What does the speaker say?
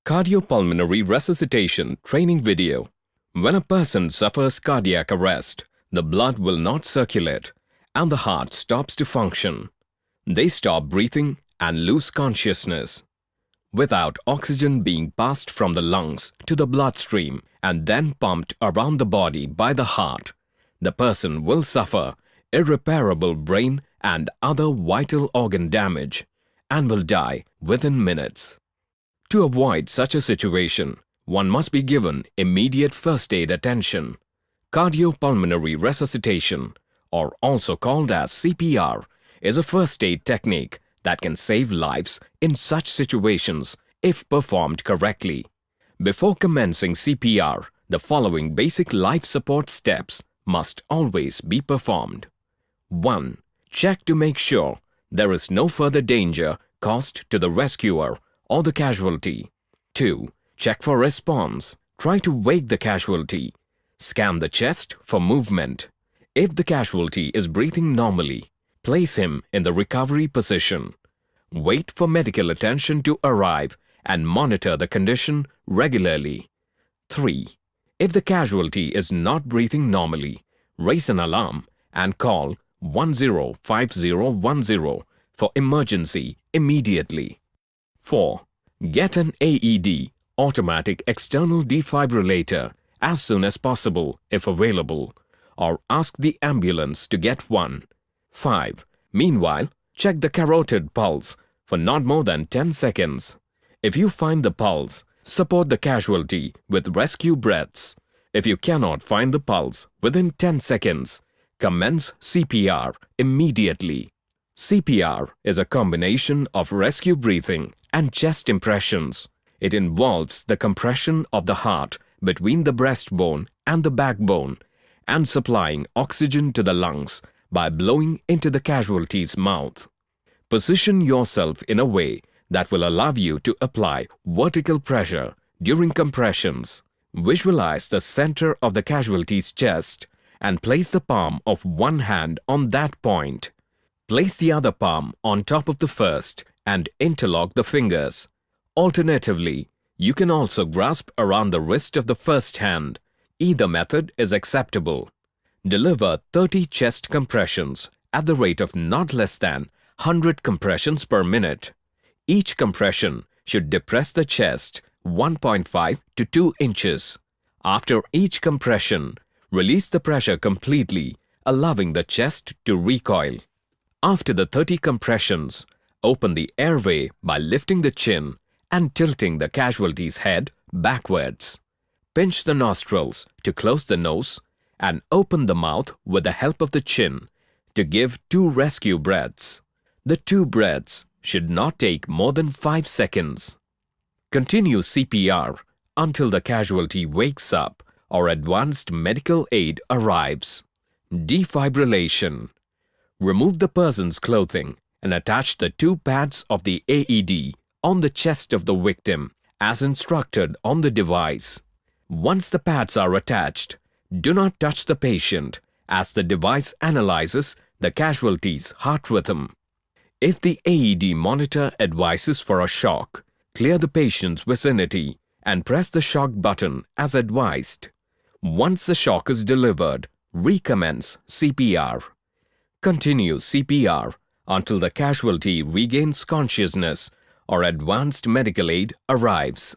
Cardiopulmonary resuscitation training video. When a person suffers cardiac arrest, the blood will not circulate and the heart stops to function. They stop breathing and lose consciousness. Without oxygen being passed from the lungs to the bloodstream and then pumped around the body by the heart, the person will suffer irreparable brain and other vital organ damage and will die within minutes. To avoid such a situation, one must be given immediate first aid attention. Cardiopulmonary resuscitation, or also called as CPR, is a first aid technique that can save lives in such situations if performed correctly. Before commencing CPR, the following basic life support steps must always be performed. 1. Check to make sure there is no further danger caused to the rescuer or the casualty. 2. Check for response. Try to wake the casualty. Scan the chest for movement. If the casualty is breathing normally, place him in the recovery position. Wait for medical attention to arrive and monitor the condition regularly. 3. If the casualty is not breathing normally, raise an alarm and call 105010 for emergency immediately. 4. Get an AED, automatic external defibrillator, as soon as possible if available, or ask the ambulance to get one. 5. Meanwhile, check the carotid pulse for not more than 10 seconds. If you find the pulse, support the casualty with rescue breaths. If you cannot find the pulse within 10 seconds, commence CPR immediately. CPR is a combination of rescue breathing and chest impressions. It involves the compression of the heart between the breastbone and the backbone and supplying oxygen to the lungs by blowing into the casualty's mouth. Position yourself in a way that will allow you to apply vertical pressure during compressions. Visualize the center of the casualty's chest and place the palm of one hand on that point. Place the other palm on top of the first and interlock the fingers. Alternatively, you can also grasp around the wrist of the first hand. Either method is acceptable. Deliver 30 chest compressions at the rate of not less than 100 compressions per minute. Each compression should depress the chest 1.5 to 2 inches. After each compression, release the pressure completely, allowing the chest to recoil. After the 30 compressions, open the airway by lifting the chin and tilting the casualty's head backwards. Pinch the nostrils to close the nose and open the mouth with the help of the chin to give 2 rescue breaths. The 2 breaths should not take more than 5 seconds. Continue CPR until the casualty wakes up or advanced medical aid arrives. Defibrillation. Remove the person's clothing and attach the 2 pads of the AED on the chest of the victim as instructed on the device. Once the pads are attached, do not touch the patient as the device analyzes the casualty's heart rhythm. If the AED monitor advises for a shock, clear the patient's vicinity and press the shock button as advised. Once the shock is delivered, recommence CPR. Continue CPR until the casualty regains consciousness or advanced medical aid arrives.